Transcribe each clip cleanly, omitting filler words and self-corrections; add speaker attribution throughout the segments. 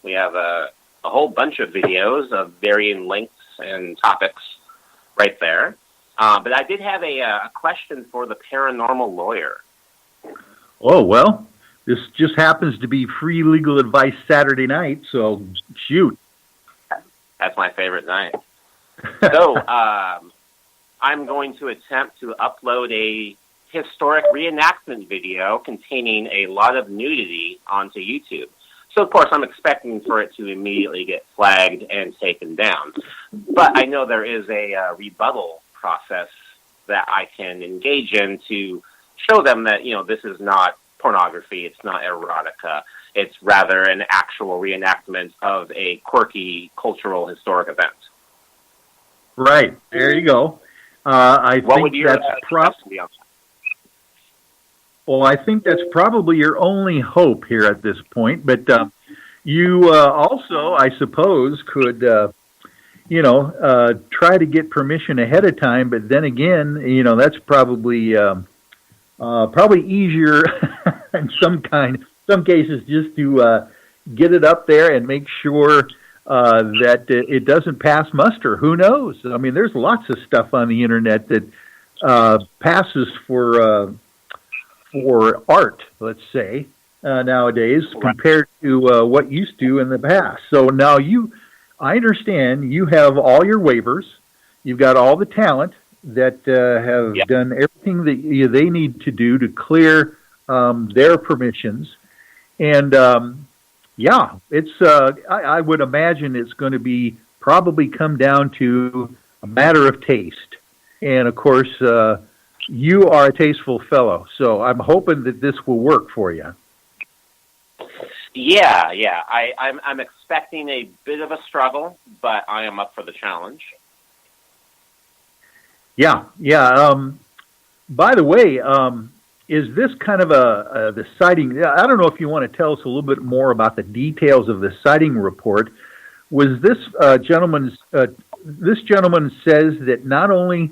Speaker 1: We have a whole bunch of videos of varying lengths and topics right there. But I did have a question for the paranormal lawyer.
Speaker 2: Oh, well, this just happens to be free legal advice Saturday night, so shoot.
Speaker 1: That's my favorite night. So I'm going to attempt to upload a historic reenactment video containing a lot of nudity onto YouTube. So, of course, I'm expecting for it to immediately get flagged and taken down. But I know there is a rebuttal process that I can engage in to show them that, this is not pornography, it's not erotica, it's rather an actual reenactment of a quirky cultural historic event.
Speaker 2: Right. There you go. I think that's probably. Well, I think that's probably your only hope here at this point. But you also, I suppose, could try to get permission ahead of time. But then again, that's probably easier in some cases just to get it up there and make sure that it doesn't pass muster. Who knows? I mean, there's lots of stuff on the internet that passes for art, let's say, nowadays, compared to what used to in the past. So now I understand you have all your waivers. You've got all the talent that have done everything that they need to do to clear their permissions. And it's. I would imagine it's going to be probably come down to a matter of taste. And of course, you are a tasteful fellow, so I'm hoping that this will work for you.
Speaker 1: Yeah. I'm expecting a bit of a struggle, but I am up for the challenge. Yeah.
Speaker 2: By the way, is this kind of the sighting? I don't know if you want to tell us a little bit more about the details of the sighting report. Was this gentleman? This gentleman says that not only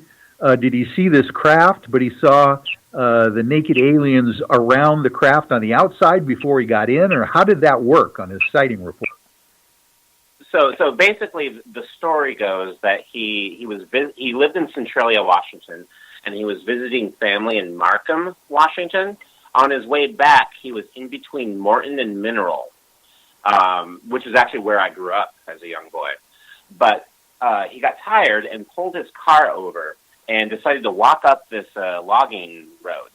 Speaker 2: did he see this craft, but he saw the naked aliens around the craft on the outside before he got in, or how did that work on his sighting report?
Speaker 1: So basically, the story goes that he lived in Centralia, Washington, and he was visiting family in Markham, Washington. On his way back, he was in between Morton and Mineral, which is actually where I grew up as a young boy. But he got tired and pulled his car over and decided to walk up this logging road.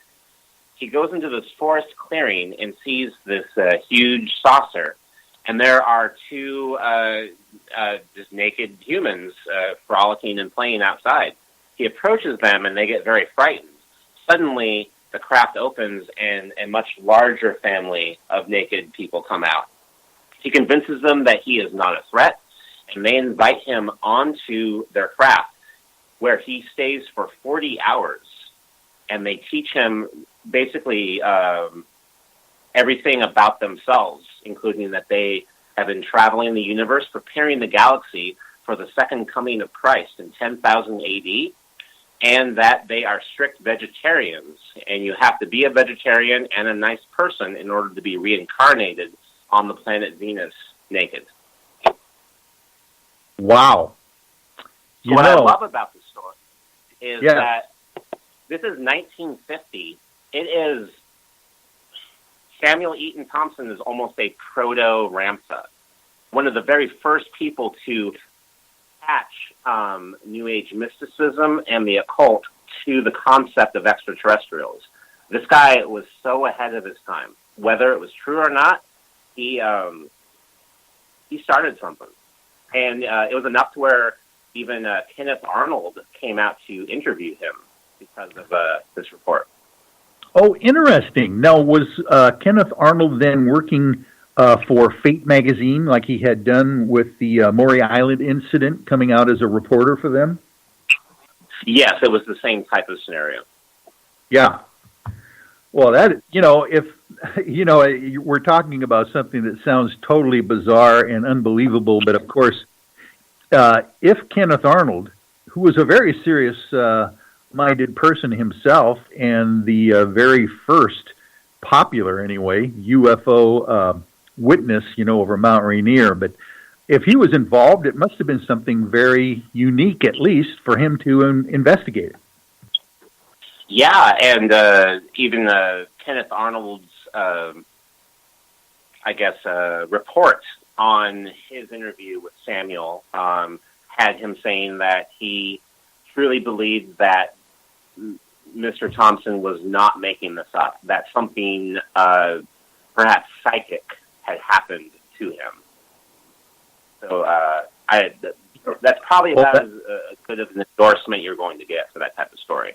Speaker 1: He goes into this forest clearing and sees this huge saucer, and there are two just naked humans frolicking and playing outside. He approaches them, and they get very frightened. Suddenly, the craft opens, and a much larger family of naked people come out. He convinces them that he is not a threat, and they invite him onto their craft, where he stays for 40 hours, and they teach him basically everything about themselves, including that they have been traveling the universe, preparing the galaxy for the second coming of Christ in 10,000 AD, and that they are strict vegetarians, and you have to be a vegetarian and a nice person in order to be reincarnated on the planet Venus naked.
Speaker 2: Wow.
Speaker 1: So what I love about the story is that this is 1950. It is Samuel Eaton Thompson is almost a proto-Ramtha, one of the very first people to attach New Age mysticism and the occult to the concept of extraterrestrials. This guy was so ahead of his time. Whether it was true or not, he started something. And it was enough to where even Kenneth Arnold came out to interview him because of this report.
Speaker 2: Oh, interesting. Now, was Kenneth Arnold then working for Fate magazine like he had done with the Maury Island incident, coming out as a reporter for them?
Speaker 1: Yes, it was the same type of scenario.
Speaker 2: Yeah. Well, that, if, we're talking about something that sounds totally bizarre and unbelievable, but of course, if Kenneth Arnold, who was a very serious-minded person himself and the very first popular, anyway, UFO witness, over Mount Rainier. But if he was involved, it must have been something very unique, at least, for him to investigate it.
Speaker 1: Yeah, and even Kenneth Arnold's, report on his interview with Samuel had him saying that he truly believed that Mr. Thompson was not making this up, that something perhaps psychic had happened to him. So that's probably about as good of an endorsement you're going to get for that type of story.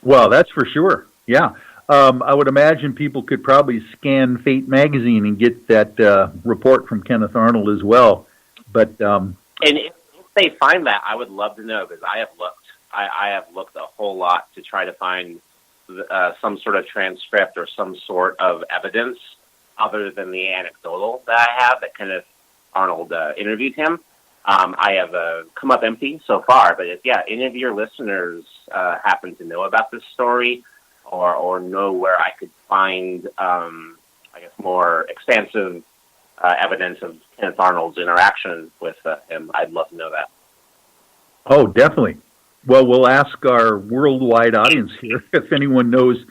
Speaker 2: Well, that's for sure. Yeah. I would imagine people could probably scan Fate magazine and get that report from Kenneth Arnold as well. But
Speaker 1: and if they find that, I would love to know, because I have looked. I have looked a whole lot to try to find some sort of transcript or some sort of evidence other than the anecdotal that I have that Kenneth Arnold interviewed him. I have come up empty so far, but if any of your listeners happen to know about this story or know where I could find, more expansive evidence of Kenneth Arnold's interaction with him, I'd love to know that.
Speaker 2: Oh, definitely. Well, we'll ask our worldwide audience here if anyone knows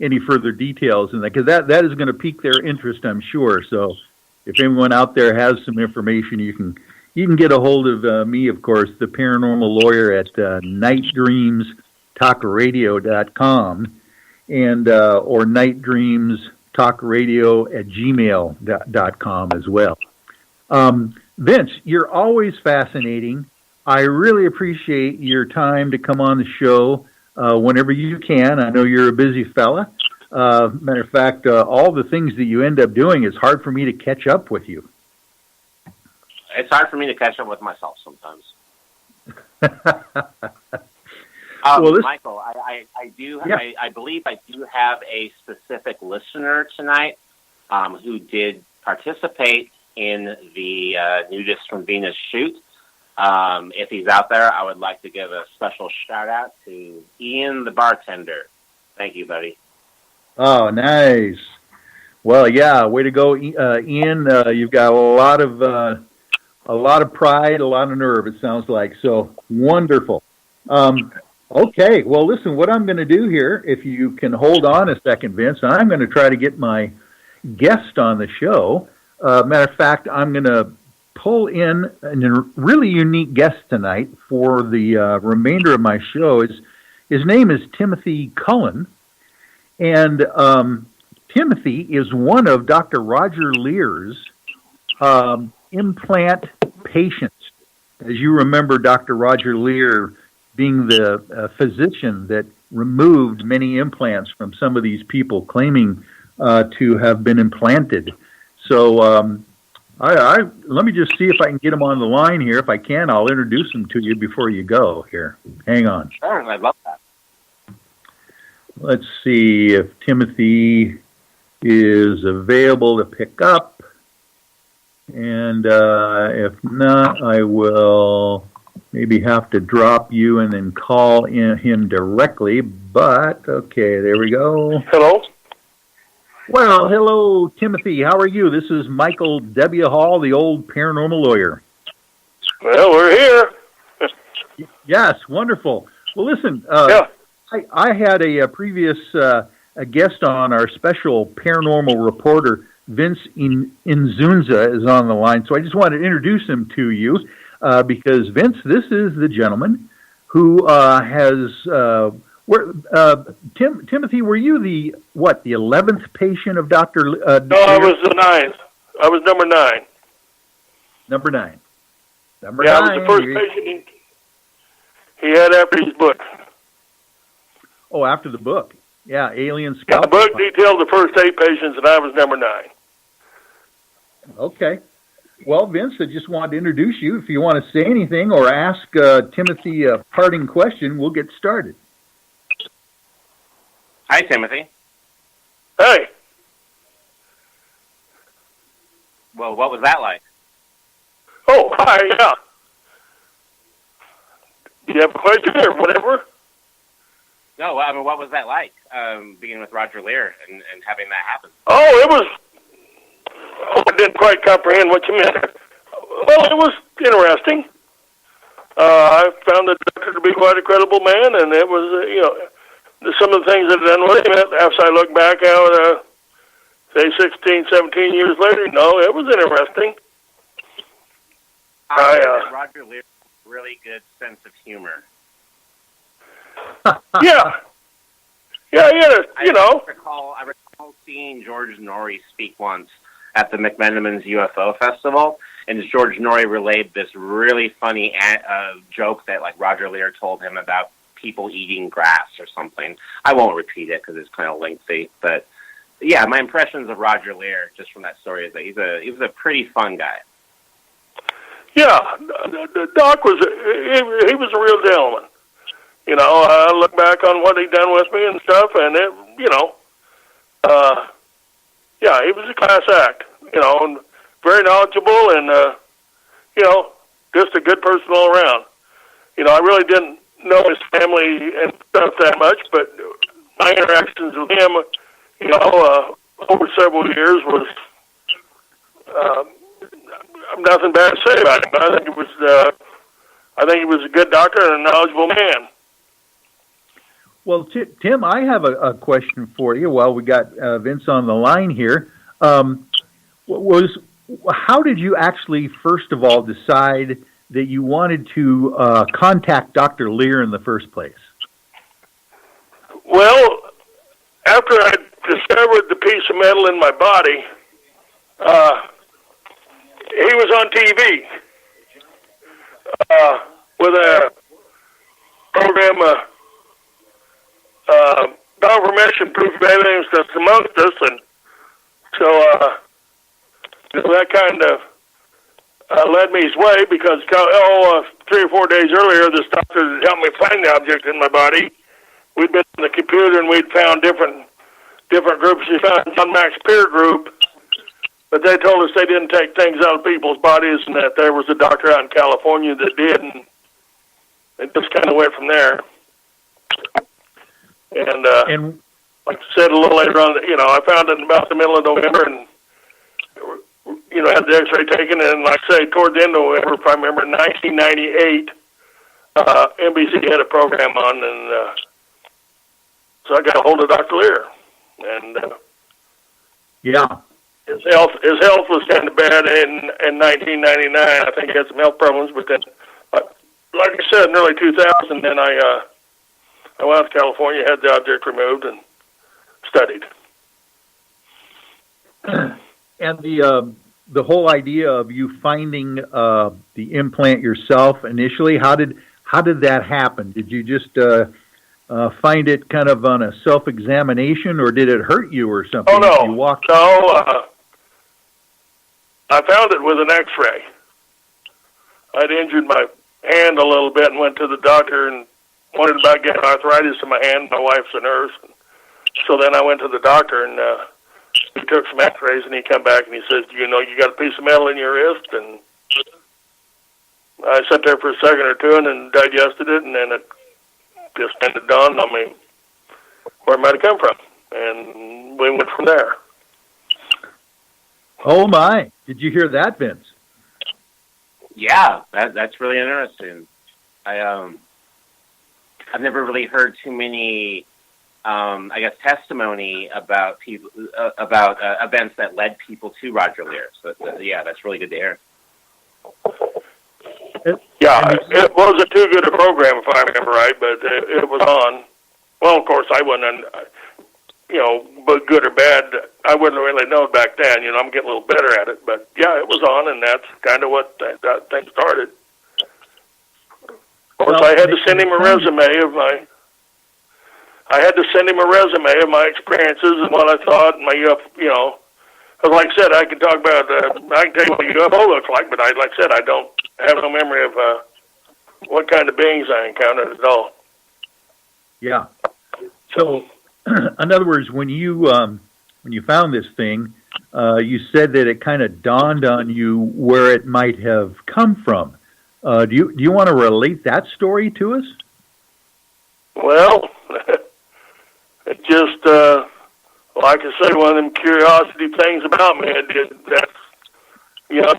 Speaker 2: any further details in that, because that is going to pique their interest, I'm sure. So if anyone out there has some information, you can get a hold of me, of course, the paranormal lawyer at nightdreamstalkradio.com and or nightdreamstalkradio@gmail.com as well. Vince, you're always fascinating. I really appreciate your time to come on the show whenever you can. I know you're a busy fella. Matter of fact, all the things that you end up doing, it's hard for me to catch up with you.
Speaker 1: It's hard for me to catch up with myself sometimes. Michael, I believe I do have a specific listener tonight who did participate in the Nudist from Venus shoot. If he's out there, I would like to give a special shout out to Ian, the bartender. Thank you, buddy.
Speaker 2: Oh, nice. Well, yeah, way to go, Ian. You've got a lot of pride, a lot of nerve, it sounds like. So wonderful. Okay, well, listen, what I'm going to do here, if you can hold on a second, Vince, I'm going to try to get my guest on the show. Matter of fact, I'm going to pull in a really unique guest tonight for the remainder of my show. His name is Timothy-Cullin, and Timothy is one of Dr. Roger-Leer's implant patients. As you remember, Dr. Roger-Leer being the physician that removed many implants from some of these people claiming to have been implanted. So let me just see if I can get him on the line here. If I can, I'll introduce him to you before you go here. Hang on.
Speaker 1: Sure, I'd love that.
Speaker 2: Let's see if Timothy is available to pick up. And if not, I will maybe have to drop you and then call in him directly. But, okay, there we go.
Speaker 3: Hello?
Speaker 2: Well, hello, Timothy. How are you? This is Michael W. Hall, the old paranormal lawyer.
Speaker 3: Well, we're here.
Speaker 2: Yes, wonderful. Well, listen,
Speaker 3: yeah.
Speaker 2: I had a previous a guest on, our special paranormal reporter, Vince Inzunza, is on the line. So I just wanted to introduce him to you because, Vince, this is the gentleman who has... Timothy, were you the 11th patient of Dr.
Speaker 3: No, I was the 9th. I was number 9.
Speaker 2: Number 9.
Speaker 3: I was the first patient he had after his book.
Speaker 2: Oh, after the book. Yeah, Alien Scout.
Speaker 3: The book detailed the first 8 patients, and I was number 9.
Speaker 2: Okay. Well, Vince, I just wanted to introduce you. If you want to say anything or ask Timothy a parting question, we'll get started.
Speaker 1: Hi, Timothy.
Speaker 3: Hey.
Speaker 1: Well, what was that like?
Speaker 3: Oh, hi, yeah. Do you have a question or whatever?
Speaker 1: No, I mean, what was that like, being with Roger-Leer and having that happen?
Speaker 3: Oh, it was I didn't quite comprehend what you meant. Well, it was interesting. I found the doctor to be quite a credible man, and it was, some of the things that I've done with him, after I look back out, say 16, 17 years later, no, it was interesting.
Speaker 1: I think Roger Leer has a really good sense of humor.
Speaker 3: Yeah,
Speaker 1: I recall seeing George Norrie speak once at the McMenamins UFO Festival, and George Norrie relayed this really funny joke that like Roger Leer told him about people eating grass or something. I won't repeat it because it's kind of lengthy, but yeah, my impressions of Roger Leer just from that story is that he was a pretty fun guy.
Speaker 3: Yeah, the Doc he was a real gentleman. I look back on what he'd done with me and stuff, and he was a class act, and very knowledgeable and, just a good person all around. I really didn't know his family and stuff that much, but my interactions with him, over several years was, nothing bad to say about him. I think he was a good doctor and a knowledgeable man.
Speaker 2: Well, Tim, I have a question for you. While we got Vince on the line here, how did you actually, first of all, decide that you wanted to contact Dr. Leer in the first place?
Speaker 3: Well, after I discovered the piece of metal in my body, he was on TV with a program, confirmation proof of evidence that's amongst us, and so that kind of led me his way because 3 or 4 days earlier, this doctor helped me find the object in my body. We'd been on the computer and we'd found different groups. We found John Mack's peer group, but they told us they didn't take things out of people's bodies, and that there was a doctor out in California that did, and it just kind of went from there. And like I said a little later on, I found it in about the middle of November, and had the X-ray taken, and like I say, toward the end of November, if I remember, 1998, NBC had a program on, and so I got a hold of Dr. Leer, and his health was kind of bad in 1999. I think he had some health problems, but then, like I said, in early 2000, then I went out to California, had the object removed, and studied.
Speaker 2: And the whole idea of you finding the implant yourself initially, how did that happen? Did you just find it kind of on a self-examination, or did it hurt you or something?
Speaker 3: Oh, no.
Speaker 2: You walked...
Speaker 3: No, I found it with an X-ray. I'd injured my hand a little bit and went to the doctor and wondered about getting arthritis in my hand. My wife's a nurse. So then I went to the doctor, and he took some X-rays, and he come back and he says, "You got a piece of metal in your wrist?" And I sat there for a second or two and then digested it, and then it just kind of dawned on me where it might have come from, and we went from there.
Speaker 2: Oh my! Did you hear that, Vince?
Speaker 1: Yeah, that's really interesting. I've never really heard too many, testimony about people about events that led people to Roger Leer. So yeah, that's really good to hear.
Speaker 3: It wasn't too good a program, if I remember right, but it was on. Well, of course, I wasn't, but good or bad, I wouldn't really know back then. I'm getting a little better at it, but yeah, it was on, and that's kind of what that thing started. Of course, I had to send him a resume of my. I had to send him a resume of my experiences and what I thought, and my because like I said, I can talk about. I can tell you what a UFO looks like, but like I said, I don't have no memory of what kind of beings I encountered at all.
Speaker 2: Yeah. So, in other words, when you found this thing, you said that it kind of dawned on you where it might have come from. Do you want to relate that story to us?
Speaker 3: Well, it just like I say, one of them curiosity things about me. That's You know,